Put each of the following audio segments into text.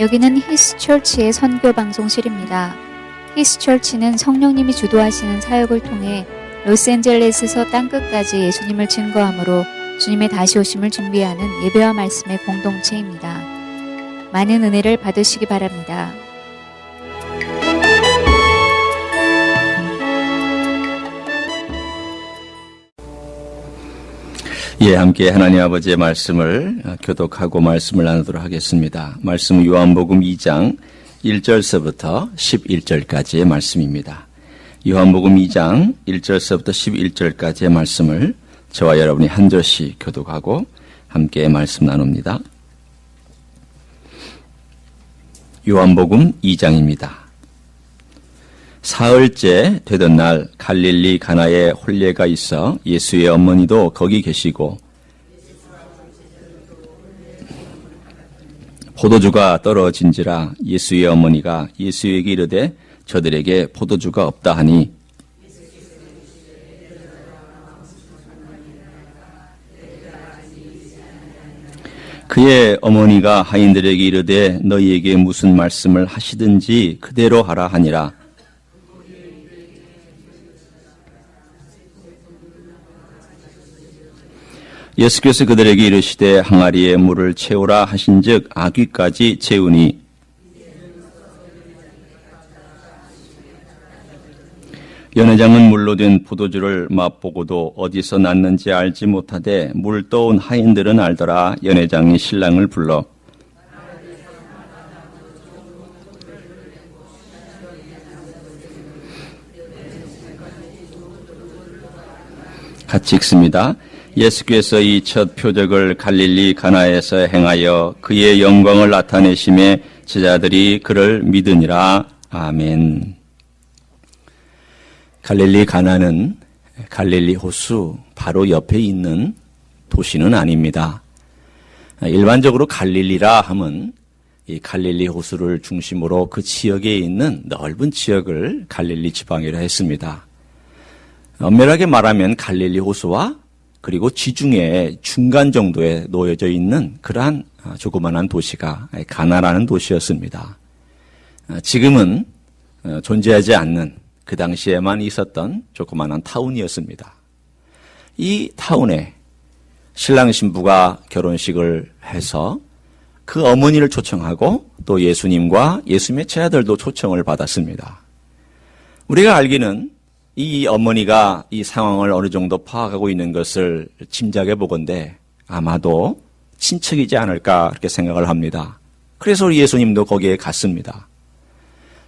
여기는 히스처치의 선교 방송실입니다. 히스처치는 성령님이 주도하시는 사역을 통해 로스앤젤레스에서 땅끝까지 예수님을 증거함으로 주님의 다시 오심을 준비하는 예배와 말씀의 공동체입니다. 많은 은혜를 받으시기 바랍니다. 함께 하나님 아버지의 말씀을 교독하고 말씀을 나누도록 하겠습니다. 말씀은 요한복음 2장 1절서부터 11절까지의 말씀입니다. 요한복음 2장 1절서부터 11절까지의 말씀을 저와 여러분이 한 절씩 교독하고 함께 말씀 나눕니다. 요한복음 2장입니다. 사흘째 되던 날 갈릴리 가나에 혼례가 있어 예수의 어머니도 거기 계시고 포도주가 떨어진지라 예수의 어머니가 예수에게 이르되 저들에게 포도주가 없다 하니 그의 어머니가 하인들에게 이르되 너희에게 무슨 말씀을 하시든지 그대로 하라 하니라. 예수께서 그들에게 이르시되 항아리에 물을 채우라 하신즉 아귀까지 채우니 연회장은 물로 된 포도주를 맛보고도 어디서 났는지 알지 못하되 물 떠온 하인들은 알더라. 연회장이 신랑을 불러 같이 읽습니다. 예수께서 이 첫 표적을 갈릴리 가나에서 행하여 그의 영광을 나타내심에 제자들이 그를 믿으니라. 아멘. 갈릴리 가나는 갈릴리 호수 바로 옆에 있는 도시는 아닙니다. 일반적으로 갈릴리라 하면 이 갈릴리 호수를 중심으로 그 지역에 있는 넓은 지역을 갈릴리 지방이라 했습니다. 엄밀하게 말하면 갈릴리 호수와 그리고 지중해 중간 정도에 놓여져 있는 그러한 조그만한 도시가 가나라는 도시였습니다. 지금은 존재하지 않는 그 당시에만 있었던 조그만한 타운이었습니다. 이 타운에 신랑 신부가 결혼식을 해서 그 어머니를 초청하고 또 예수님과 예수님의 제자들도 초청을 받았습니다. 우리가 알기는 이 어머니가 이 상황을 어느 정도 파악하고 있는 것을 짐작해 보건대 아마도 친척이지 않을까 그렇게 생각을 합니다. 그래서 우리 예수님도 거기에 갔습니다.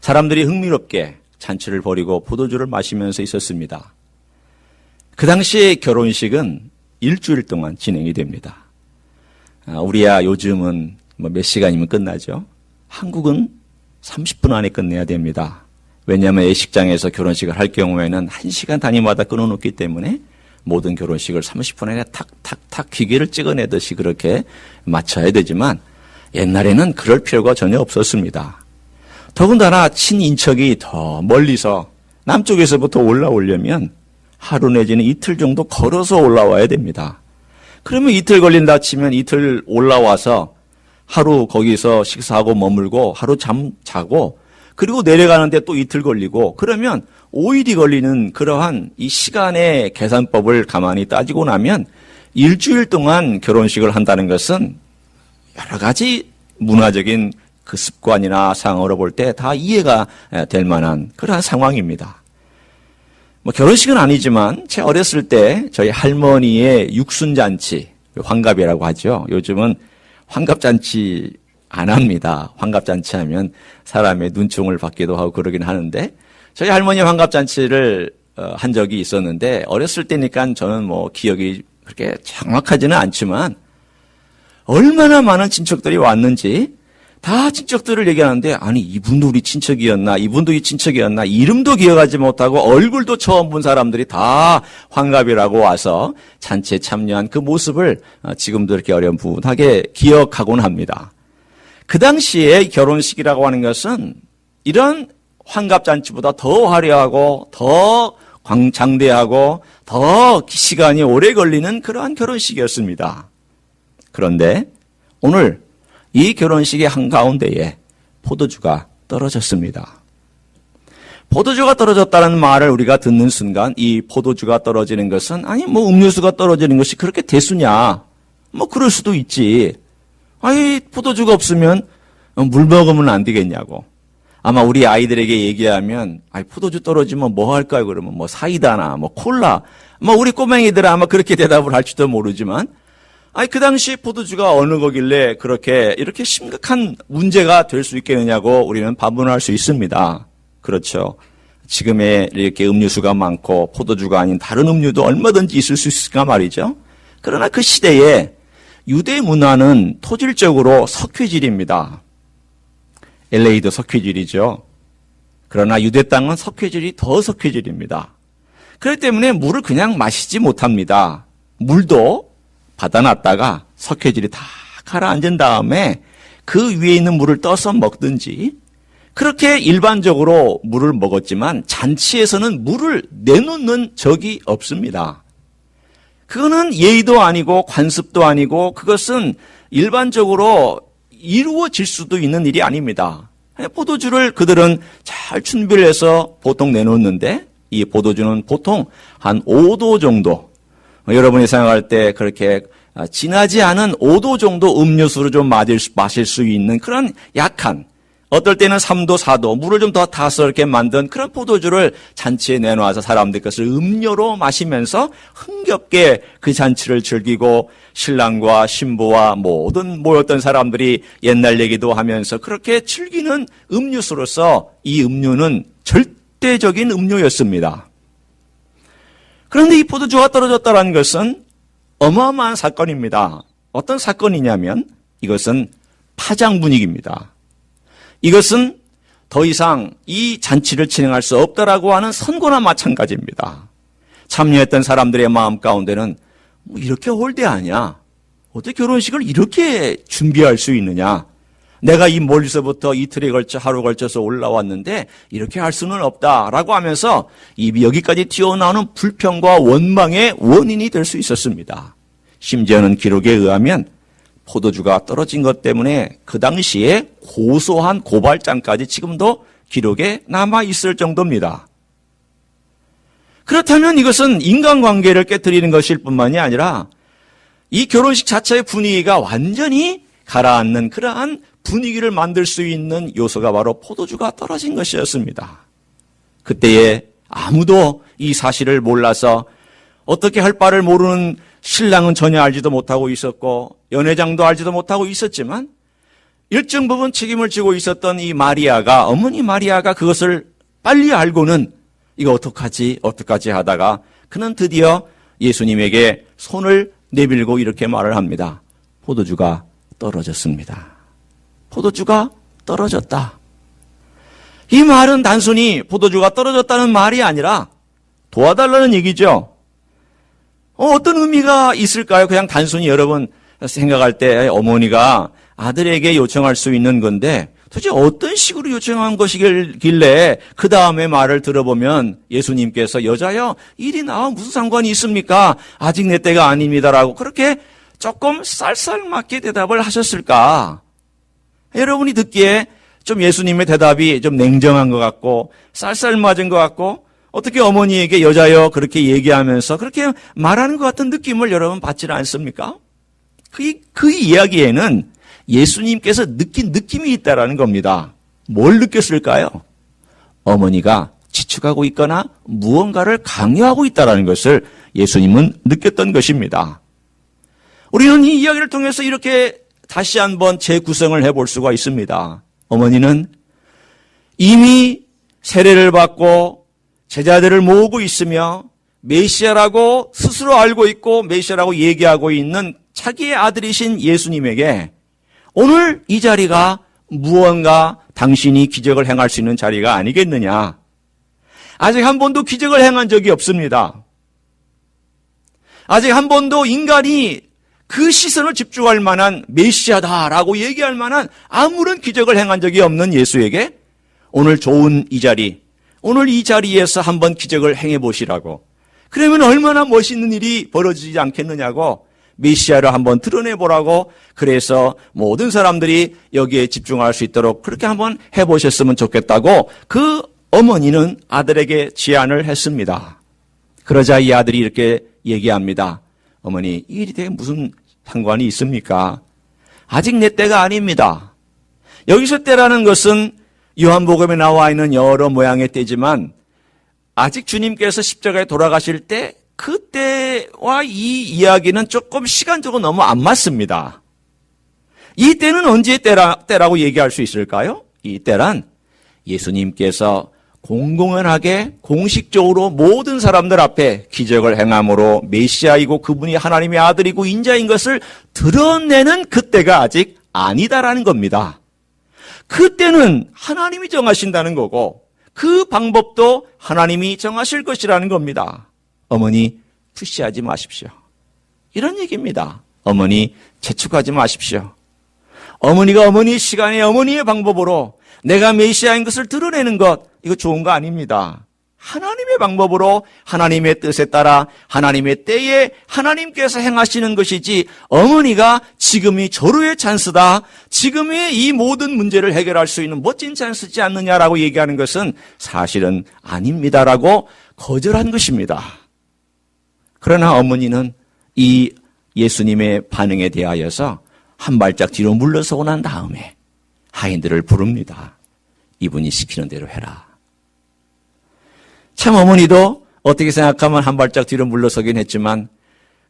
사람들이 흥미롭게 잔치를 벌이고 포도주를 마시면서 있었습니다. 그 당시에 결혼식은 일주일 동안 진행이 됩니다. 우리야 요즘은 몇 시간이면 끝나죠. 한국은 30분 안에 끝내야 됩니다. 왜냐하면 예식장에서 결혼식을 할 경우에는 1시간 단위마다 끊어놓기 때문에 모든 결혼식을 30분 안에 탁탁탁 기계를 찍어내듯이 그렇게 마쳐야 되지만 옛날에는 그럴 필요가 전혀 없었습니다. 더군다나 친인척이 더 멀리서 남쪽에서부터 올라오려면 하루 내지는 이틀 정도 걸어서 올라와야 됩니다. 그러면 이틀 걸린다 치면 이틀 올라와서 하루 거기서 식사하고 머물고 하루 잠 자고 그리고 내려가는데 또 이틀 걸리고 그러면 5일이 걸리는 그러한 이 시간의 계산법을 가만히 따지고 나면 일주일 동안 결혼식을 한다는 것은 여러 가지 문화적인 그 습관이나 상황으로 볼 때 다 이해가 될 만한 그러한 상황입니다. 결혼식은 아니지만 제 어렸을 때 저희 할머니의 육순잔치, 환갑이라고 하죠. 요즘은 환갑잔치 안 합니다. 환갑잔치 하면 사람의 눈총을 받기도 하고 그러긴 하는데 저희 할머니 환갑잔치를 한 적이 있었는데 어렸을 때니까 저는 기억이 그렇게 정확하지는 않지만 얼마나 많은 친척들이 왔는지 다 친척들을 얘기하는데 아니 이분도 우리 친척이었나 이분도 이 친척이었나 이름도 기억하지 못하고 얼굴도 처음 본 사람들이 다 환갑이라고 와서 잔치에 참여한 그 모습을 지금도 이렇게 어렴풋하게 기억하곤 합니다. 그 당시에 결혼식이라고 하는 것은 이런 환갑잔치보다 더 화려하고 더 장대하고 더 시간이 오래 걸리는 그러한 결혼식이었습니다. 그런데 오늘 이 결혼식의 한가운데에 포도주가 떨어졌습니다. 포도주가 떨어졌다는 말을 우리가 듣는 순간 이 포도주가 떨어지는 것은 아니 뭐 음료수가 떨어지는 것이 그렇게 대수냐? 뭐 그럴 수도 있지. 아니 포도주가 없으면 물 먹으면 안 되겠냐고. 아마 우리 아이들에게 얘기하면 아니 포도주 떨어지면 뭐 할까요? 그러면 뭐 사이다나 뭐 콜라. 뭐 우리 꼬맹이들은 아마 그렇게 대답을 할지도 모르지만 아니 그 당시 포도주가 어느 거길래 그렇게 이렇게 심각한 문제가 될 수 있겠느냐고 우리는 반문할 수 있습니다. 그렇죠. 지금의 이렇게 음료수가 많고 포도주가 아닌 다른 음료도 얼마든지 있을 수 있을까 말이죠. 그러나 그 시대에 유대 문화는 토질적으로 석회질입니다. LA도 석회질이죠. 그러나 유대 땅은 석회질이 더 석회질입니다. 그렇기 때문에 물을 그냥 마시지 못합니다. 물도 받아놨다가 석회질이 다 가라앉은 다음에 그 위에 있는 물을 떠서 먹든지 그렇게 일반적으로 물을 먹었지만 잔치에서는 물을 내놓는 적이 없습니다. 그거는 예의도 아니고 관습도 아니고 그것은 일반적으로 이루어질 수도 있는 일이 아닙니다. 포도주를 그들은 잘 준비를 해서 보통 내놓는데 이 포도주는 보통 한 5도 정도 여러분이 생각할 때 그렇게 진하지 않은 5도 정도 음료수를 좀 마실 수 있는 그런 약한 어떨 때는 3도, 4도 물을 좀 더 타서 이렇게 만든 그런 포도주를 잔치에 내놓아서 사람들이 그것을 음료로 마시면서 흥겹게 그 잔치를 즐기고 신랑과 신부와 모든 모였던 사람들이 옛날 얘기도 하면서 그렇게 즐기는 음료수로서 이 음료는 절대적인 음료였습니다. 그런데 이 포도주가 떨어졌다는 것은 어마어마한 사건입니다. 어떤 사건이냐면 이것은 파장 분위기입니다. 이것은 더 이상 이 잔치를 진행할 수 없다라고 하는 선고나 마찬가지입니다. 참여했던 사람들의 마음 가운데는 뭐 이렇게 홀대하냐? 어떻게 결혼식을 이렇게 준비할 수 있느냐? 내가 이 멀리서부터 이틀에 걸쳐 하루 걸쳐서 올라왔는데 이렇게 할 수는 없다라고 하면서 입이 여기까지 튀어나오는 불평과 원망의 원인이 될 수 있었습니다. 심지어는 기록에 의하면 포도주가 떨어진 것 때문에 그 당시에 고소한 고발장까지 지금도 기록에 남아 있을 정도입니다. 그렇다면 이것은 인간관계를 깨뜨리는 것일 뿐만이 아니라 이 결혼식 자체의 분위기가 완전히 가라앉는 그러한 분위기를 만들 수 있는 요소가 바로 포도주가 떨어진 것이었습니다. 그때에 아무도 이 사실을 몰라서 어떻게 할 바를 모르는 신랑은 전혀 알지도 못하고 있었고 연회장도 알지도 못하고 있었지만 일정 부분 책임을 지고 있었던 이 마리아가 어머니 마리아가 그것을 빨리 알고는 이거 어떡하지 하다가 그는 드디어 예수님에게 손을 내밀고 이렇게 말을 합니다. 포도주가 떨어졌습니다. 포도주가 떨어졌다. 이 말은 단순히 포도주가 떨어졌다는 말이 아니라 도와달라는 얘기죠. 어떤 의미가 있을까요? 그냥 단순히 여러분 생각할 때 어머니가 아들에게 요청할 수 있는 건데 도대체 어떤 식으로 요청한 것이길래 그 다음에 말을 들어보면 예수님께서 여자여 일이 나와 무슨 상관이 있습니까? 아직 내 때가 아닙니다라고 그렇게 조금 쌀쌀맞게 대답을 하셨을까? 여러분이 듣기에 좀 예수님의 대답이 좀 냉정한 것 같고 쌀쌀맞은 것 같고 어떻게 어머니에게 여자여 그렇게 얘기하면서 그렇게 말하는 것 같은 느낌을 여러분 받지는 않습니까? 그 이야기에는 예수님께서 느낀 느낌이 있다라는 겁니다. 뭘 느꼈을까요? 어머니가 지축하고 있거나 무언가를 강요하고 있다라는 것을 예수님은 느꼈던 것입니다. 우리는 이 이야기를 통해서 이렇게 다시 한번 재구성을 해볼 수가 있습니다. 어머니는 이미 세례를 받고 제자들을 모으고 있으며 메시아라고 스스로 알고 있고 메시아라고 얘기하고 있는 자기의 아들이신 예수님에게 오늘 이 자리가 무언가 당신이 기적을 행할 수 있는 자리가 아니겠느냐. 아직 한 번도 기적을 행한 적이 없습니다. 아직 한 번도 인간이 그 시선을 집중할 만한 메시아다라고 얘기할 만한 아무런 기적을 행한 적이 없는 예수에게 오늘 좋은 이 자리, 오늘 이 자리에서 한번 기적을 행해 보시라고. 그러면 얼마나 멋있는 일이 벌어지지 않겠느냐고 메시아를 한번 드러내보라고 그래서 모든 사람들이 여기에 집중할 수 있도록 그렇게 한번 해보셨으면 좋겠다고 그 어머니는 아들에게 제안을 했습니다. 그러자 이 아들이 이렇게 얘기합니다. 어머니, 이 일이 되게 무슨 상관이 있습니까? 아직 내 때가 아닙니다. 여기서 때라는 것은 요한복음에 나와 있는 여러 모양의 때지만 아직 주님께서 십자가에 돌아가실 때 그때와 이 이야기는 조금 시간적으로 너무 안 맞습니다. 이 때는 언제의 때라고 얘기할 수 있을까요? 이 때란 예수님께서 공공연하게 공식적으로 모든 사람들 앞에 기적을 행함으로 메시아이고 그분이 하나님의 아들이고 인자인 것을 드러내는 그때가 아직 아니다라는 겁니다. 그때는 하나님이 정하신다는 거고 그 방법도 하나님이 정하실 것이라는 겁니다. 어머니, 푸시하지 마십시오. 이런 얘기입니다. 어머니, 재촉하지 마십시오. 어머니가 어머니의 시간에 어머니의 방법으로 내가 메시아인 것을 드러내는 것, 이거 좋은 거 아닙니다. 하나님의 방법으로 하나님의 뜻에 따라 하나님의 때에 하나님께서 행하시는 것이지 어머니가 지금이 절호의 찬스다. 지금의 이 모든 문제를 해결할 수 있는 멋진 찬스지 않느냐라고 얘기하는 것은 사실은 아닙니다라고 거절한 것입니다. 그러나 어머니는 이 예수님의 반응에 대하여서 한 발짝 뒤로 물러서고 난 다음에 하인들을 부릅니다. 이분이 시키는 대로 해라. 참 어머니도 어떻게 생각하면 한 발짝 뒤로 물러서긴 했지만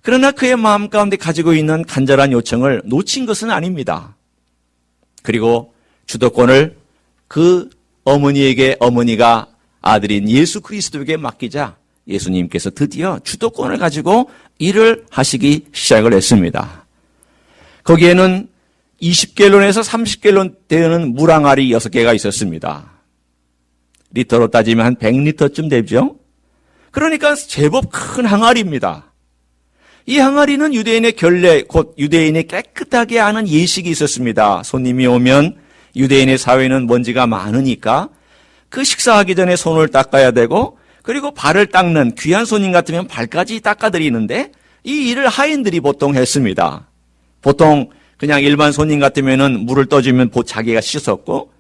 그러나 그의 마음 가운데 가지고 있는 간절한 요청을 놓친 것은 아닙니다. 그리고 주도권을 그 어머니에게 어머니가 아들인 예수 그리스도에게 맡기자 예수님께서 드디어 주도권을 가지고 일을 하시기 시작을 했습니다. 거기에는 20갤론에서 30갤론 되는 물항아리 6개가 있었습니다. 리터로 따지면 한 100리터쯤 되죠? 그러니까 제법 큰 항아리입니다. 이 항아리는 유대인의 결례, 곧 유대인이 깨끗하게 하는 예식이 있었습니다. 손님이 오면 유대인의 사회는 먼지가 많으니까 그 식사하기 전에 손을 닦아야 되고 그리고 발을 닦는 귀한 손님 같으면 발까지 닦아드리는데 이 일을 하인들이 보통 했습니다. 보통 그냥 일반 손님 같으면은 물을 떠주면 자기가 씻었고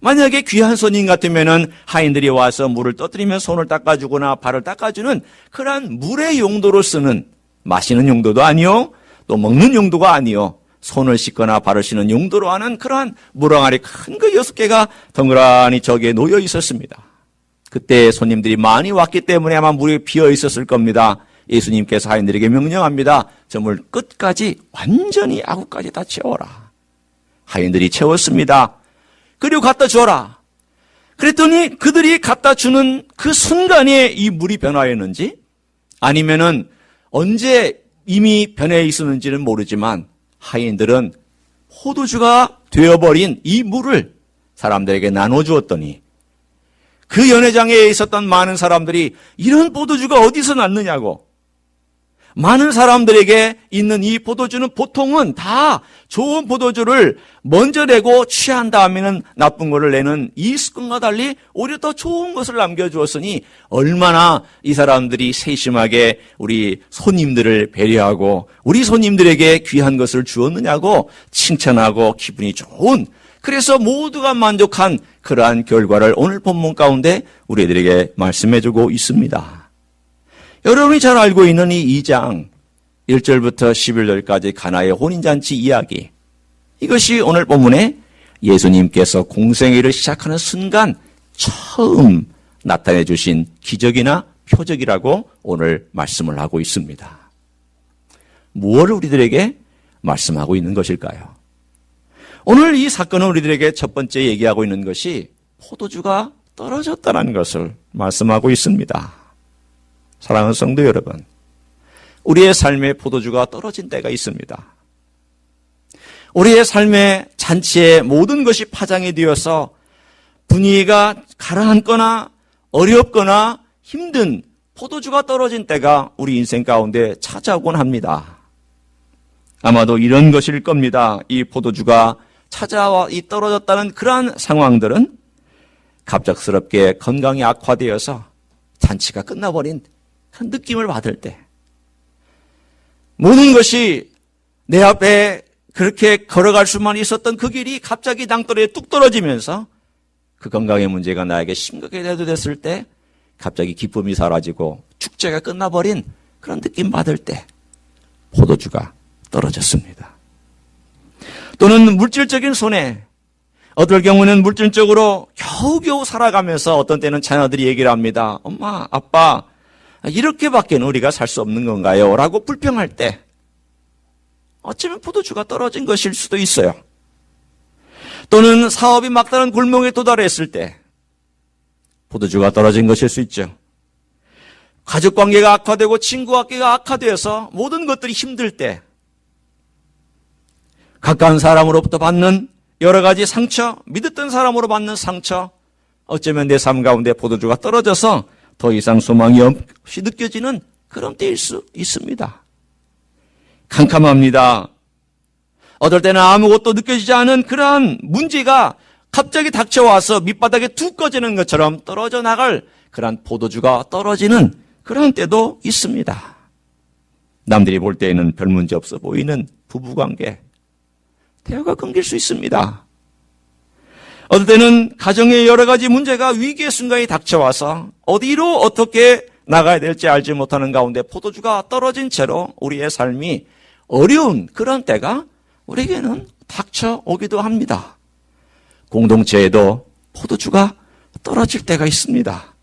만약에 귀한 손님 같으면은 하인들이 와서 물을 떠드리면 손을 닦아주거나 발을 닦아주는 그러한 물의 용도로 쓰는 마시는 용도도 아니요 또 먹는 용도가 아니요 손을 씻거나 발을 씻는 용도로 하는 그러한 물항아리 큰 거 6개가 덩그러니 저기에 놓여 있었습니다. 그때 손님들이 많이 왔기 때문에 아마 물이 비어 있었을 겁니다. 예수님께서 하인들에게 명령합니다. 저 물 끝까지 완전히 아구까지 다 채워라. 하인들이 채웠습니다. 그리고 갖다 주어라. 그랬더니 그들이 갖다 주는 그 순간에 이 물이 변화했는지 아니면은 언제 이미 변해 있었는지는 모르지만 하인들은 포도주가 되어버린 이 물을 사람들에게 나눠주었더니 그 연회장에 있었던 많은 사람들이 이런 포도주가 어디서 났느냐고 많은 사람들에게 있는 이 포도주는 보통은 다 좋은 포도주를 먼저 내고 취한 다음에는 나쁜 것을 내는 이 습관과 달리 오히려 더 좋은 것을 남겨주었으니 얼마나 이 사람들이 세심하게 우리 손님들을 배려하고 우리 손님들에게 귀한 것을 주었느냐고 칭찬하고 기분이 좋은 그래서 모두가 만족한 그러한 결과를 오늘 본문 가운데 우리들에게 말씀해주고 있습니다. 여러분이 잘 알고 있는 이 2장 1절부터 11절까지 가나의 혼인잔치 이야기 이것이 오늘 본문에 예수님께서 공생애를 시작하는 순간 처음 나타내 주신 기적이나 표적이라고 오늘 말씀을 하고 있습니다. 무엇을 우리들에게 말씀하고 있는 것일까요? 오늘 이 사건은 우리들에게 첫 번째 얘기하고 있는 것이 포도주가 떨어졌다는 것을 말씀하고 있습니다. 사랑하는 성도 여러분, 우리의 삶에 포도주가 떨어진 때가 있습니다. 우리의 삶의 잔치에 모든 것이 파장이 되어서 분위기가 가라앉거나 어렵거나 힘든 포도주가 떨어진 때가 우리 인생 가운데 찾아오곤 합니다. 아마도 이런 것일 겁니다. 이 포도주가 찾아와 이 떨어졌다는 그러한 상황들은 갑작스럽게 건강이 악화되어서 잔치가 끝나버린 그 느낌을 받을 때 모든 것이 내 앞에 그렇게 걸어갈 수만 있었던 그 길이 갑자기 낭떠러지에 뚝 떨어지면서 그 건강의 문제가 나에게 심각하게 대두됐을 때 갑자기 기쁨이 사라지고 축제가 끝나버린 그런 느낌 받을 때 포도주가 떨어졌습니다. 또는 물질적인 손해, 어떨 경우는 물질적으로 겨우겨우 살아가면서 어떤 때는 자녀들이 얘기를 합니다. 엄마, 아빠, 이렇게밖에는 우리가 살 수 없는 건가요? 라고 불평할 때 어쩌면 포도주가 떨어진 것일 수도 있어요. 또는 사업이 막다른 골목에 도달했을 때 포도주가 떨어진 것일 수 있죠. 가족관계가 악화되고 친구관계가 악화되어서 모든 것들이 힘들 때 가까운 사람으로부터 받는 여러 가지 상처, 믿었던 사람으로 받는 상처, 어쩌면 내 삶 가운데 포도주가 떨어져서 더 이상 소망이 없이 느껴지는 그런 때일 수 있습니다. 캄캄합니다. 어떨 때는 아무것도 느껴지지 않은 그러한 문제가 갑자기 닥쳐와서 밑바닥에 툭 꺼지는 것처럼 떨어져 나갈 그러한 포도주가 떨어지는 그런 때도 있습니다. 남들이 볼 때에는 별 문제 없어 보이는 부부관계, 대화가 끊길 수 있습니다. 어떨 때는 가정의 여러 가지 문제가 위기의 순간이 닥쳐와서 어디로 어떻게 나가야 될지 알지 못하는 가운데 포도주가 떨어진 채로 우리의 삶이 어려운 그런 때가 우리에게는 닥쳐오기도 합니다. 공동체에도 포도주가 떨어질 때가 있습니다.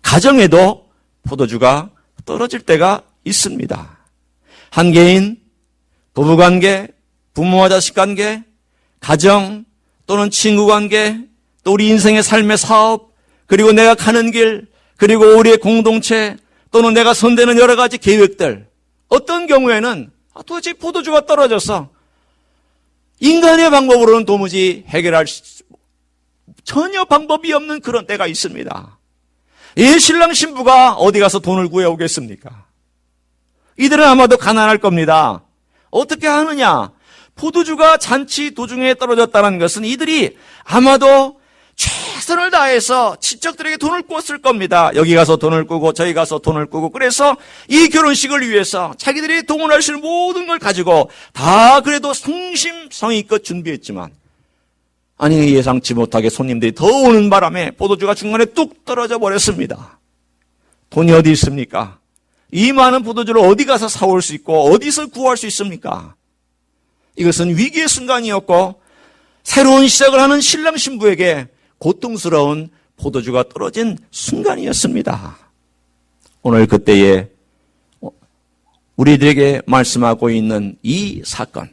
가정에도 포도주가 떨어질 때가 있습니다. 한 개인, 부부관계, 부모와 자식관계, 가정, 또는 친구관계, 또 우리 인생의 삶의 사업, 그리고 내가 가는 길, 그리고 우리의 공동체, 또는 내가 손대는 여러 가지 계획들, 어떤 경우에는 도대체 포도주가 떨어져서 인간의 방법으로는 도무지 해결할 전혀 방법이 없는 그런 때가 있습니다. 이 신랑 신부가 어디 가서 돈을 구해오겠습니까? 이들은 아마도 가난할 겁니다. 어떻게 하느냐? 포도주가 잔치 도중에 떨어졌다는 것은 이들이 아마도 최선을 다해서 친척들에게 돈을 꿨을 겁니다. 여기 가서 돈을 꾸고 저기 가서 돈을 꾸고, 그래서 이 결혼식을 위해서 자기들이 동원할 수 있는 모든 걸 가지고 다 그래도 성심성의껏 준비했지만, 아니 예상치 못하게 손님들이 더 오는 바람에 포도주가 중간에 뚝 떨어져 버렸습니다. 돈이 어디 있습니까? 이 많은 포도주를 어디 가서 사올 수 있고 어디서 구할 수 있습니까? 이것은 위기의 순간이었고 새로운 시작을 하는 신랑 신부에게 고통스러운 포도주가 떨어진 순간이었습니다. 오늘 그때에 우리들에게 말씀하고 있는 이 사건,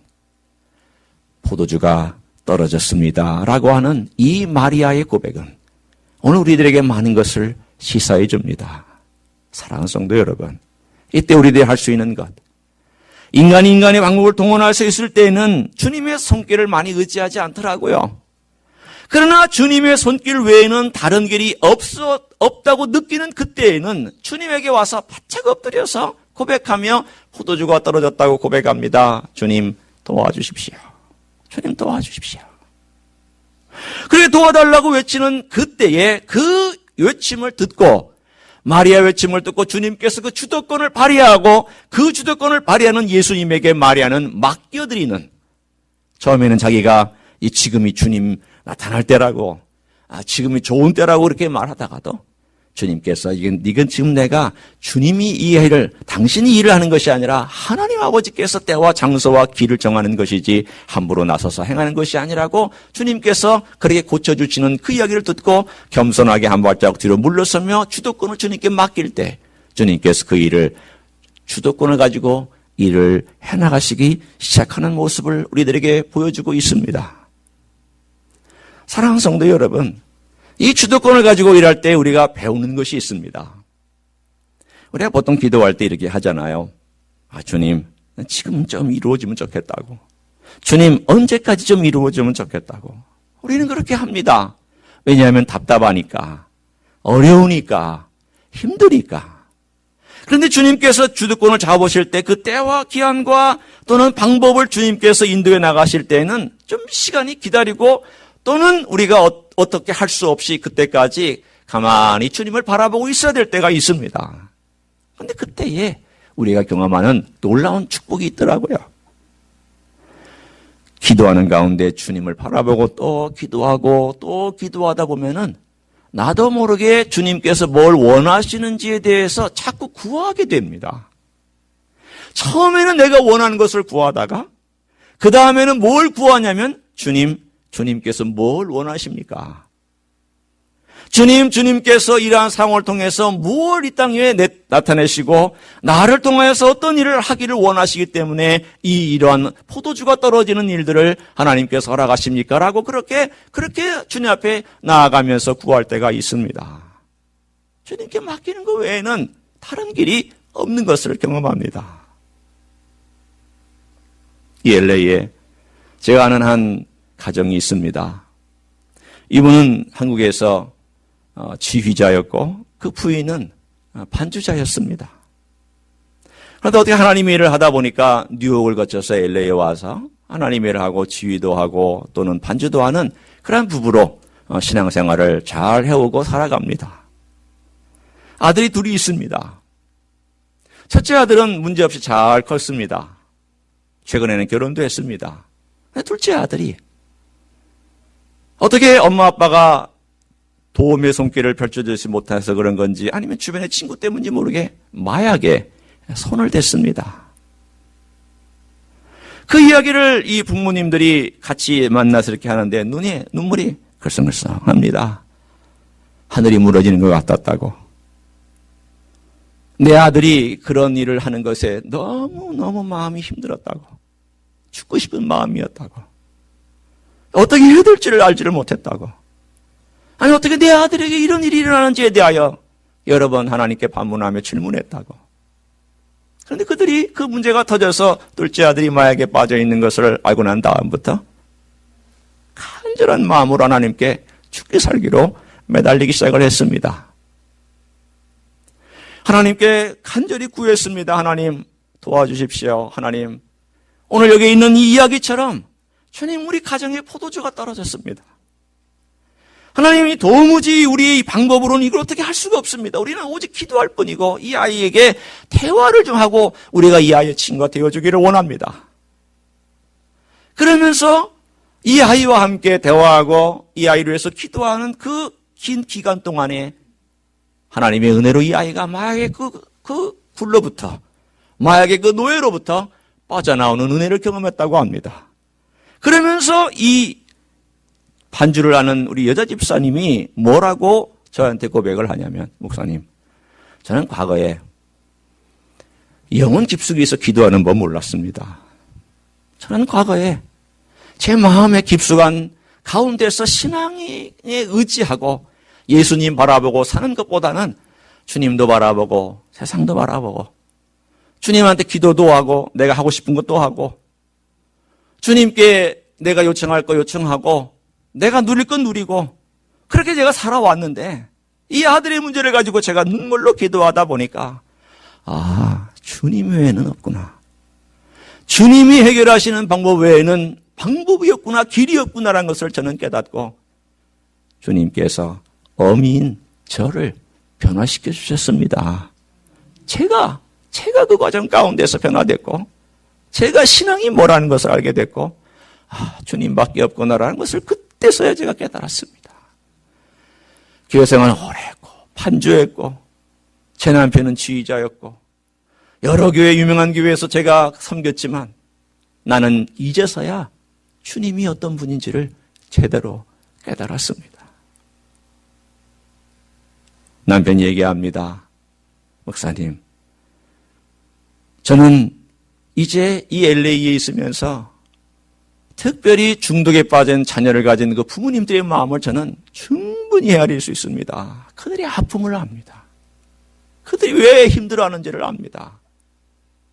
포도주가 떨어졌습니다 라고 하는 이 마리아의 고백은 오늘 우리들에게 많은 것을 시사해 줍니다. 사랑하는 성도 여러분, 이때 우리들이 할 수 있는 것, 인간이 인간의 방법을 동원할 수 있을 때에는 주님의 손길을 많이 의지하지 않더라고요. 그러나 주님의 손길 외에는 다른 길이 없다고 느끼는 그때에는 주님에게 와서 바짝 엎드려서 고백하며 포도주가 떨어졌다고 고백합니다. 주님 도와주십시오. 주님 도와주십시오. 그렇게 도와달라고 외치는 그때에 그 외침을 듣고, 마리아 외침을 듣고 주님께서 그 주도권을 발휘하고 그 주도권을 발휘하는 예수님에게 마리아는 맡겨드리는, 처음에는 자기가 지금이 주님 나타날 때라고, 지금이 좋은 때라고 그렇게 말하다가도 주님께서 이건 지금 내가 주님이 이 일을, 당신이 일을 하는 것이 아니라 하나님 아버지께서 때와 장소와 길을 정하는 것이지 함부로 나서서 행하는 것이 아니라고 주님께서 그렇게 고쳐주시는 그 이야기를 듣고 겸손하게 한 발자국 뒤로 물러서며 주도권을 주님께 맡길 때 주님께서 그 일을, 주도권을 가지고 일을 해나가시기 시작하는 모습을 우리들에게 보여주고 있습니다. 사랑하는 성도 여러분, 이 주도권을 가지고 일할 때 우리가 배우는 것이 있습니다. 우리가 보통 기도할 때 이렇게 하잖아요. 주님, 지금 좀 이루어지면 좋겠다고. 주님, 언제까지 좀 이루어지면 좋겠다고. 우리는 그렇게 합니다. 왜냐하면 답답하니까, 어려우니까, 힘드니까. 그런데 주님께서 주도권을 잡으실 때 그 때와 기한과 또는 방법을 주님께서 인도해 나가실 때는 좀 시간이 기다리고, 또는 우리가 어떻게 할 수 없이 그때까지 가만히 주님을 바라보고 있어야 될 때가 있습니다. 그런데 그때에 우리가 경험하는 놀라운 축복이 있더라고요. 기도하는 가운데 주님을 바라보고 또 기도하고 또 기도하다 보면은 나도 모르게 주님께서 뭘 원하시는지에 대해서 자꾸 구하게 됩니다. 처음에는 내가 원하는 것을 구하다가 그 다음에는 뭘 구하냐면 주님께서 뭘 원하십니까? 주님께서 이러한 상황을 통해서 무엇을 이 땅 위에 나타내시고 나를 통하여서 어떤 일을 하기를 원하시기 때문에 이러한 포도주가 떨어지는 일들을 하나님께서 허락하십니까? 라고 그렇게 주님 앞에 나아가면서 구할 때가 있습니다. 주님께 맡기는 것 외에는 다른 길이 없는 것을 경험합니다. 이 LA에 제가 아는 한 가정이 있습니다. 이분은 한국에서 지휘자였고 그 부인은 반주자였습니다. 그런데 어떻게 하나님의 일을 하다 보니까 뉴욕을 거쳐서 LA에 와서 하나님의 일을 하고 지휘도 하고 또는 반주도 하는 그런 부부로 신앙생활을 잘 해오고 살아갑니다. 아들이 둘이 있습니다. 첫째 아들은 문제없이 잘 컸습니다. 최근에는 결혼도 했습니다. 둘째 아들이 어떻게 엄마 아빠가 도움의 손길을 펼쳐주지 못해서 그런 건지 아니면 주변의 친구 때문인지 모르게 마약에 손을 댔습니다. 그 이야기를 이 부모님들이 같이 만나서 이렇게 하는데 눈물이 글썽글썽합니다. 하늘이 무너지는 것 같았다고. 내 아들이 그런 일을 하는 것에 너무너무 마음이 힘들었다고. 죽고 싶은 마음이었다고. 어떻게 해야 될지를 알지를 못했다고. 아니 어떻게 내 아들에게 이런 일이 일어나는지에 대하여 여러 번 하나님께 반문하며 질문했다고. 그런데 그들이 그 문제가 터져서 둘째 아들이 마약에 빠져 있는 것을 알고 난 다음부터 간절한 마음으로 하나님께 죽기 살기로 매달리기 시작을 했습니다. 하나님께 간절히 구했습니다. 하나님 도와주십시오. 하나님 오늘 여기 있는 이 이야기처럼 주님 우리 가정에 포도주가 떨어졌습니다. 하나님이 도무지 우리의 방법으로는 이걸 어떻게 할 수가 없습니다. 우리는 오직 기도할 뿐이고 이 아이에게 대화를 좀 하고 우리가 이 아이의 친구가 되어주기를 원합니다. 그러면서 이 아이와 함께 대화하고 이 아이를 위해서 기도하는 그 긴 기간 동안에 하나님의 은혜로 이 아이가 마약의 그 굴로부터 마약의 그 노예로부터 빠져나오는 은혜를 경험했다고 합니다. 그러면서 이 반주를 하는 우리 여자 집사님이 뭐라고 저한테 고백을 하냐면 목사님 저는 과거에 영혼 깊숙이에서 기도하는 법 몰랐습니다. 저는 과거에 제 마음의 깊숙한 가운데서 신앙에 의지하고 예수님 바라보고 사는 것보다는 주님도 바라보고 세상도 바라보고 주님한테 기도도 하고 내가 하고 싶은 것도 하고 주님께 내가 요청할 거 요청하고 내가 누릴 건 누리고 그렇게 제가 살아왔는데 이 아들의 문제를 가지고 제가 눈물로 기도하다 보니까 주님 외에는 없구나. 주님이 해결하시는 방법 외에는 방법이 없구나 길이 없구나라는 것을 저는 깨닫고 주님께서 어미인 저를 변화시켜 주셨습니다. 제가 그 과정 가운데서 변화됐고 제가 신앙이 뭐라는 것을 알게 됐고 주님밖에 없구나라는 것을 그때서야 제가 깨달았습니다. 교회생활 오래 했고 판주했고 제 남편은 지휘자였고 여러 교회 유명한 교회에서 제가 섬겼지만 나는 이제서야 주님이 어떤 분인지를 제대로 깨달았습니다. 남편이 얘기합니다. 목사님, 저는 이제 이 LA에 있으면서 특별히 중독에 빠진 자녀를 가진 그 부모님들의 마음을 저는 충분히 헤아릴 수 있습니다. 그들의 아픔을 압니다. 그들이 왜 힘들어하는지를 압니다.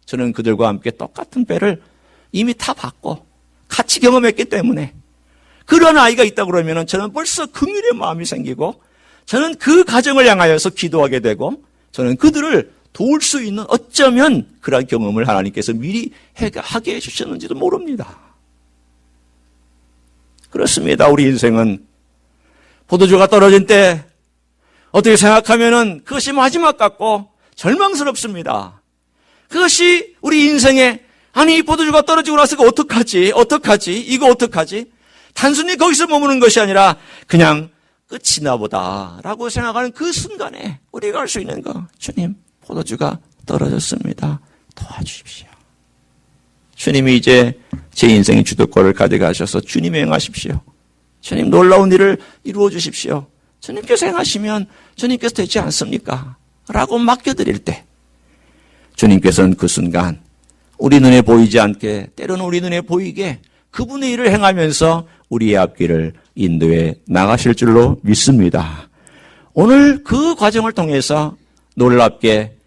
저는 그들과 함께 똑같은 배를 이미 타봤고 같이 경험했기 때문에 그런 아이가 있다 그러면 저는 벌써 긍휼의 마음이 생기고 저는 그 가정을 향하여서 기도하게 되고 저는 그들을 도울 수 있는 어쩌면 그러한 경험을 하나님께서 미리 하게 해주셨는지도 모릅니다. 그렇습니다. 우리 인생은 포도주가 떨어진 때 어떻게 생각하면은 그것이 마지막 같고 절망스럽습니다. 그것이 우리 인생의 아니, 이 포도주가 떨어지고 나서 이거 어떡하지? 이거 어떡하지? 단순히 거기서 머무는 것이 아니라 그냥 끝이나 보다라고 생각하는 그 순간에 우리가 할 수 있는 거, 주님, 포도주가 떨어졌습니다. 도와주십시오. 주님이 이제 제 인생의 주도권을 가져가셔서 주님이 행하십시오. 주님, 놀라운 일을 이루어 주십시오. 주님께서 행하시면 주님께서 되지 않습니까? 라고 맡겨드릴 때 주님께서는 그 순간 우리 눈에 보이지 않게, 때로는 우리 눈에 보이게 그분의 일을 행하면서 우리의 앞길을 인도해 나가실 줄로 믿습니다. 오늘 그 과정을 통해서 놀랍게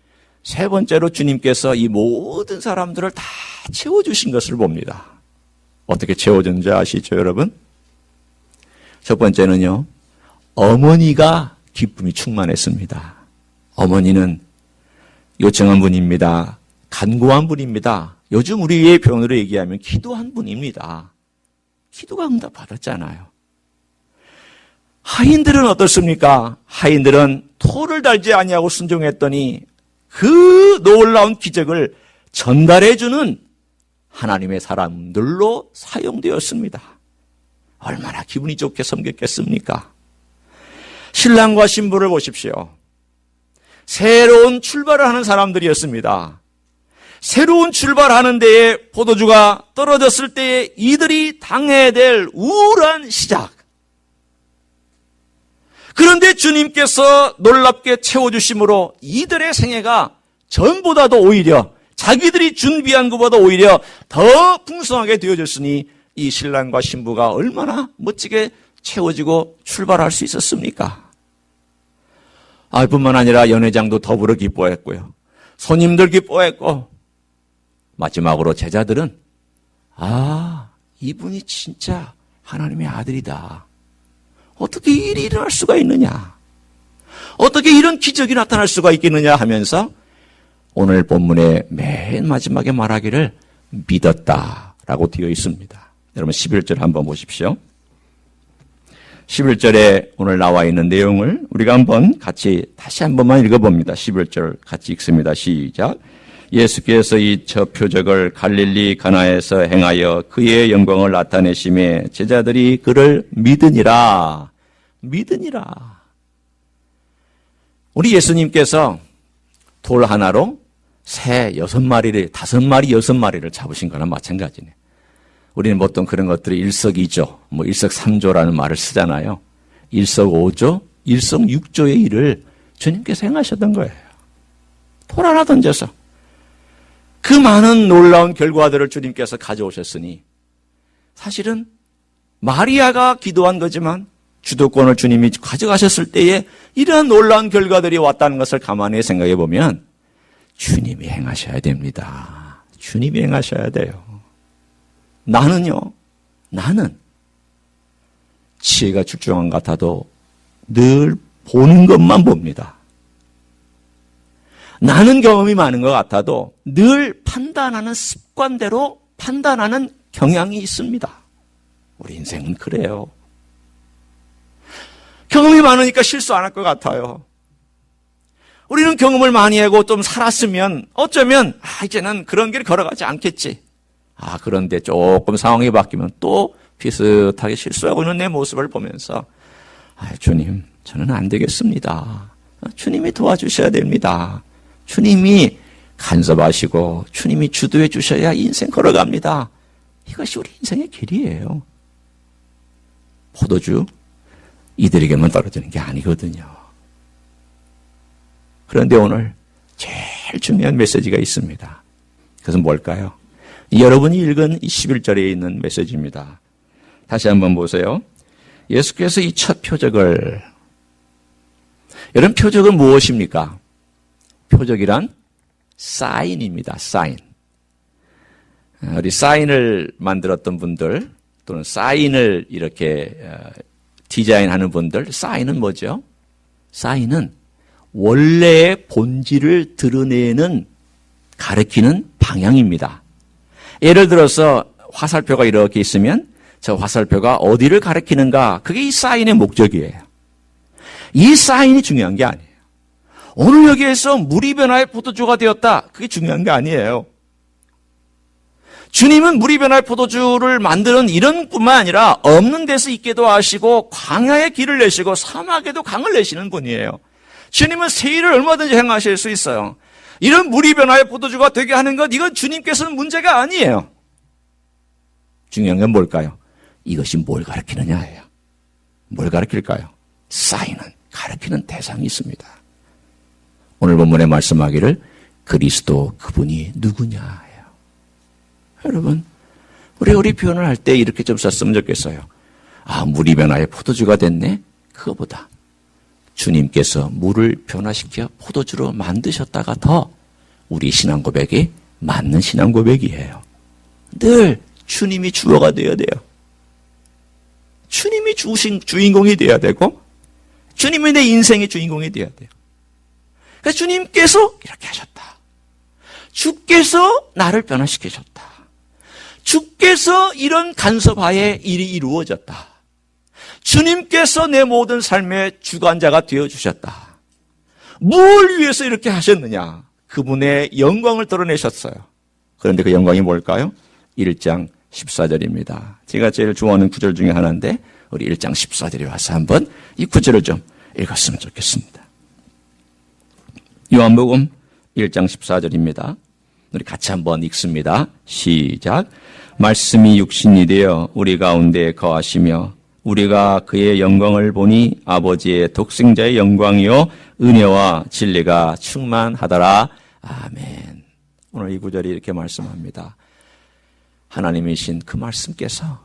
세 번째로 주님께서 이 모든 사람들을 다 채워주신 것을 봅니다. 어떻게 채워준지 아시죠, 여러분? 첫 번째는요, 어머니가 기쁨이 충만했습니다. 어머니는 요청한 분입니다. 간구한 분입니다. 요즘 우리의 표현으로 얘기하면 기도한 분입니다. 기도가 응답받았잖아요. 하인들은 어떻습니까? 하인들은 토를 달지 아니하고 순종했더니 그 놀라운 기적을 전달해주는 하나님의 사람들로 사용되었습니다. 얼마나 기분이 좋게 섬겼겠습니까? 신랑과 신부를 보십시오. 새로운 출발을 하는 사람들이었습니다. 새로운 출발하는 데에 포도주가 떨어졌을 때에 이들이 당해야 될 우울한 시작. 그런데 주님께서 놀랍게 채워주심으로 이들의 생애가 전보다도 오히려 자기들이 준비한 것보다 오히려 더 풍성하게 되어졌으니 이 신랑과 신부가 얼마나 멋지게 채워지고 출발할 수 있었습니까? 뿐만 아니라 연회장도 더불어 기뻐했고요. 손님들 기뻐했고, 마지막으로 제자들은 이분이 진짜 하나님의 아들이다. 어떻게 이 일이 일어날 수가 있느냐? 어떻게 이런 기적이 나타날 수가 있겠느냐 하면서 오늘 본문의 맨 마지막에 말하기를 믿었다라고 되어 있습니다. 여러분 11절 한번 보십시오. 11절에 오늘 나와 있는 내용을 우리가 한번 같이 다시 한 번만 읽어봅니다. 11절 같이 읽습니다. 시작. 예수께서 이 첫 표적을 갈릴리 가나에서 행하여 그의 영광을 나타내심에 제자들이 그를 믿으니라. 우리 예수님께서 돌 하나로 새 6마리를, 5마리, 6마리를 잡으신 거나 마찬가지네. 우리는 보통 그런 것들이 일석이조, 일석삼조라는 말을 쓰잖아요. 일석오조, 일석육조의 일을 주님께서 행하셨던 거예요. 돌 하나 던져서. 그 많은 놀라운 결과들을 주님께서 가져오셨으니 사실은 마리아가 기도한 거지만 주도권을 주님이 가져가셨을 때에 이러한 놀라운 결과들이 왔다는 것을 가만히 생각해 보면 주님이 행하셔야 됩니다. 주님이 행하셔야 돼요. 나는 지혜가 출중한 것 같아도 늘 보는 것만 봅니다. 나는 경험이 많은 것 같아도 늘 판단하는 습관대로 판단하는 경향이 있습니다. 우리 인생은 그래요. 경험이 많으니까 실수 안 할 것 같아요. 우리는 경험을 많이 하고 좀 살았으면 어쩌면 이제는 그런 길 걸어가지 않겠지. 그런데 조금 상황이 바뀌면 또 비슷하게 실수하고 있는 내 모습을 보면서 주님, 저는 안 되겠습니다. 주님이 도와주셔야 됩니다. 주님이 간섭하시고 주님이 주도해 주셔야 인생 걸어갑니다. 이것이 우리 인생의 길이에요. 포도주 이들에게만 떨어지는 게 아니거든요. 그런데 오늘 제일 중요한 메시지가 있습니다. 그것은 뭘까요? 여러분이 읽은 이 11절에 있는 메시지입니다. 다시 한번 보세요. 예수께서 이 첫 표적을, 여러분 표적은 무엇입니까? 표적이란 사인입니다. 사인. 우리 사인을 만들었던 분들 또는 사인을 이렇게 디자인하는 분들, 사인은 뭐죠? 사인은 원래의 본질을 드러내는, 가리키는 방향입니다. 예를 들어서 화살표가 이렇게 있으면 저 화살표가 어디를 가리키는가, 그게 이 사인의 목적이에요. 이 사인이 중요한 게 아니에요. 오늘 여기에서 물이 변화의 포도주가 되었다, 그게 중요한 게 아니에요. 주님은 물이 변할 포도주를 만드는 이런 뿐만 아니라 없는 데서 있게도 하시고 광야에 길을 내시고 사막에도 강을 내시는 분이에요. 주님은 새 일을 얼마든지 행하실 수 있어요. 이런 물이 변화의 포도주가 되게 하는 것, 이건 주님께서는 문제가 아니에요. 중요한 건 뭘까요? 이것이 뭘 가르치느냐예요. 뭘 가르칠까요? 사인은 가르치는 대상이 있습니다. 오늘 본문에 말씀하기를 그리스도 그분이 누구냐. 여러분, 우리 표현을 할 때 이렇게 좀 썼으면 좋겠어요. 아, 물이 변화의 포도주가 됐네? 그거보다 주님께서 물을 변화시켜 포도주로 만드셨다가 더 우리 신앙 고백이 맞는 신앙 고백이에요. 늘 주님이 주어가 되어야 돼요. 주님이 주인공이 되어야 되고 주님이 내 인생의 주인공이 되어야 돼요. 그래서 주님께서 이렇게 하셨다. 주께서 나를 변화시키셨다. 주께서 이런 간섭하에 일이 이루어졌다. 주님께서 내 모든 삶의 주관자가 되어주셨다. 뭘 위해서 이렇게 하셨느냐? 그분의 영광을 드러내셨어요. 그런데 그 영광이 뭘까요? 1장 14절입니다. 제가 제일 좋아하는 구절 중에 하나인데 우리 1장 14절에 와서 한번 이 구절을 좀 읽었으면 좋겠습니다. 요한복음 1장 14절입니다. 우리 같이 한번 읽습니다. 시작. 말씀이 육신이 되어 우리 가운데 거하시며 우리가 그의 영광을 보니 아버지의 독생자의 영광이요 은혜와 진리가 충만하더라. 아멘. 오늘 이 구절이 이렇게 말씀합니다. 하나님이신 그 말씀께서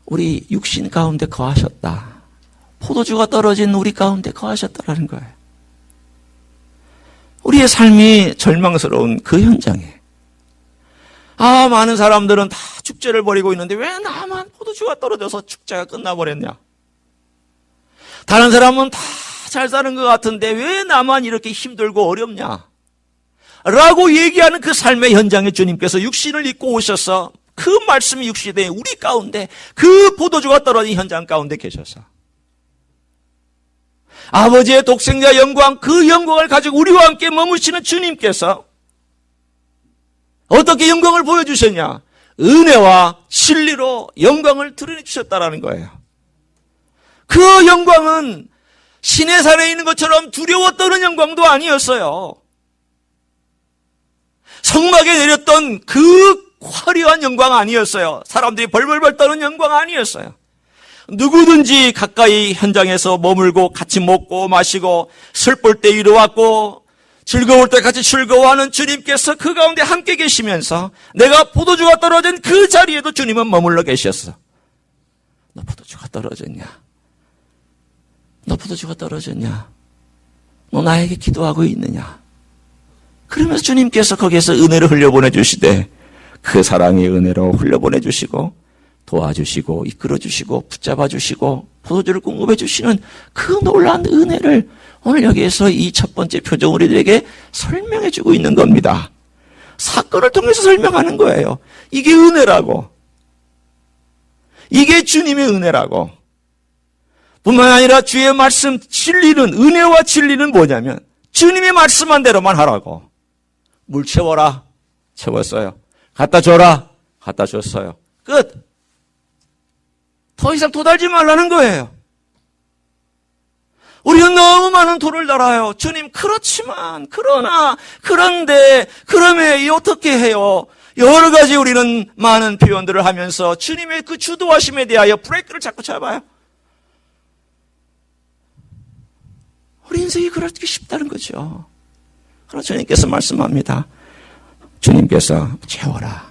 우리 육신 가운데 거하셨다. 포도주가 떨어진 우리 가운데 거하셨다라는 거예요. 우리의 삶이 절망스러운 그 현장에 많은 사람들은 다 축제를 벌이고 있는데 왜 나만 포도주가 떨어져서 축제가 끝나버렸냐? 다른 사람은 다 잘 사는 것 같은데 왜 나만 이렇게 힘들고 어렵냐? 라고 얘기하는 그 삶의 현장에 주님께서 육신을 입고 오셔서 그 말씀이 육신이 된 우리 가운데 그 포도주가 떨어진 현장 가운데 계셔서 아버지의 독생자 영광, 그 영광을 가지고 우리와 함께 머무시는 주님께서 어떻게 영광을 보여주셨냐? 은혜와 진리로 영광을 드러내주셨다라는 거예요. 그 영광은 신의 산에 있는 것처럼 두려워 떠는 영광도 아니었어요. 성막에 내렸던 그 화려한 영광 아니었어요. 사람들이 벌벌벌 떠는 영광 아니었어요. 누구든지 가까이 현장에서 머물고 같이 먹고 마시고 슬플 때 위로하고 즐거울 때 같이 즐거워하는 주님께서 그 가운데 함께 계시면서 내가 포도주가 떨어진 그 자리에도 주님은 머물러 계셨어. 너 포도주가 떨어졌냐? 너 포도주가 떨어졌냐? 너 나에게 기도하고 있느냐? 그러면서 주님께서 거기에서 은혜를 흘려보내주시되 그 사랑의 은혜로 흘려보내주시고 도와주시고 이끌어주시고 붙잡아주시고 포도주를 공급해주시는 그 놀라운 은혜를 오늘 여기에서 이 첫 번째 표정 우리들에게 설명해주고 있는 겁니다. 사건을 통해서 설명하는 거예요. 이게 은혜라고. 이게 주님의 은혜라고. 뿐만 아니라 주의 말씀 진리는 은혜와 진리는 뭐냐면 주님의 말씀한 대로만 하라고. 물 채워라. 채웠어요. 갖다 줘라. 갖다 줬어요. 끝. 더 이상 도달지 말라는 거예요. 우리는 너무 많은 돌을 달아요. 주님, 그렇지만, 그러나, 그런데, 그러면 어떻게 해요? 여러 가지 우리는 많은 표현들을 하면서 주님의 그 주도하심에 대하여 브레이크를 자꾸 잡아요. 우리 인생이 그렇게 쉽다는 거죠. 그러나 주님께서 말씀합니다. 주님께서 채워라.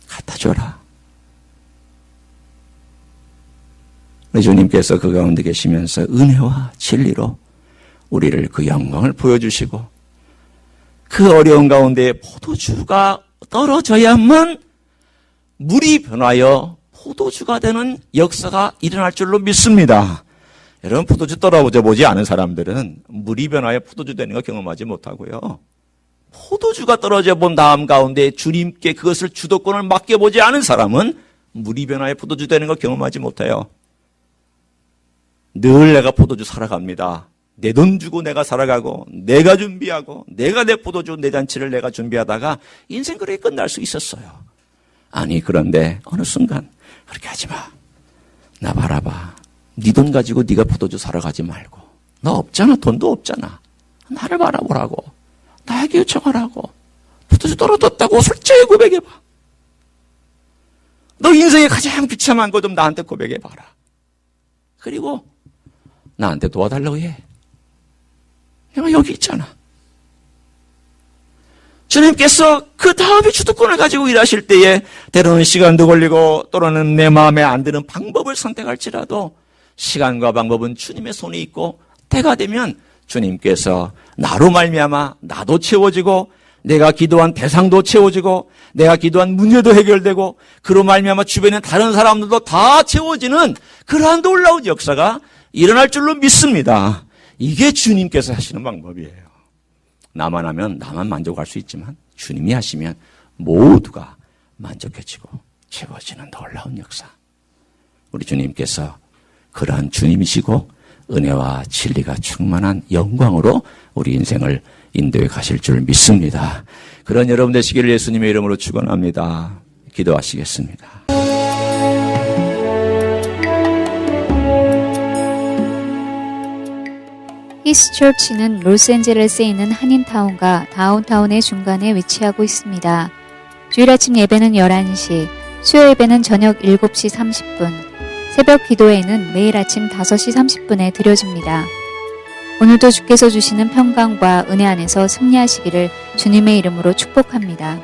갖다 줘라. 우리 주님께서 그 가운데 계시면서 은혜와 진리로 우리를 그 영광을 보여주시고 그 어려운 가운데 포도주가 떨어져야만 물이 변하여 포도주가 되는 역사가 일어날 줄로 믿습니다. 여러분, 포도주 떨어져 보지 않은 사람들은 물이 변하여 포도주 되는 거 경험하지 못하고요. 포도주가 떨어져 본 다음 가운데 주님께 그것을 주도권을 맡겨보지 않은 사람은 물이 변하여 포도주 되는 거 경험하지 못해요. 늘 내가 포도주 살아갑니다. 내 돈 주고 내가 살아가고 내가 준비하고 내가 내 포도주 내 잔치를 내가 준비하다가 인생 그렇게 끝날 수 있었어요. 아니, 그런데 어느 순간 그렇게 하지 마. 나 바라봐. 네 돈 가지고 네가 포도주 사러 가지 말고. 너 없잖아. 돈도 없잖아. 나를 바라보라고. 나에게 요청하라고. 포도주 떨어졌다고 솔직히 고백해봐. 너 인생에 가장 비참한 거 좀 나한테 고백해봐라. 그리고 나한테 도와달라고 해. 내가 여기 있잖아. 주님께서 그 다음에 주도권을 가지고 일하실 때에 때로는 시간도 걸리고 또는 내 마음에 안 드는 방법을 선택할지라도 시간과 방법은 주님의 손에 있고 때가 되면 주님께서 나로 말미암아 나도 채워지고 내가 기도한 대상도 채워지고 내가 기도한 문제도 해결되고 그로 말미암아 주변에 다른 사람들도 다 채워지는 그러한 놀라운 역사가 일어날 줄로 믿습니다. 이게 주님께서 하시는 방법이에요. 나만 하면 나만 만족할 수 있지만 주님이 하시면 모두가 만족해지고 채워지는 놀라운 역사. 우리 주님께서 그러한 주님이시고 은혜와 진리가 충만한 영광으로 우리 인생을 인도해 가실 줄 믿습니다. 그런 여러분 되시기를 예수님의 이름으로 축원합니다. 기도하시겠습니다. 히스처치는 로스앤젤레스에 있는 한인타운과 다운타운의 중간에 위치하고 있습니다. 주일 아침 예배는 11시, 수요 예배는 저녁 7시 30분, 새벽 기도회는 매일 아침 5시 30분에 드려집니다. 오늘도 주께서 주시는 평강과 은혜 안에서 승리하시기를 주님의 이름으로 축복합니다.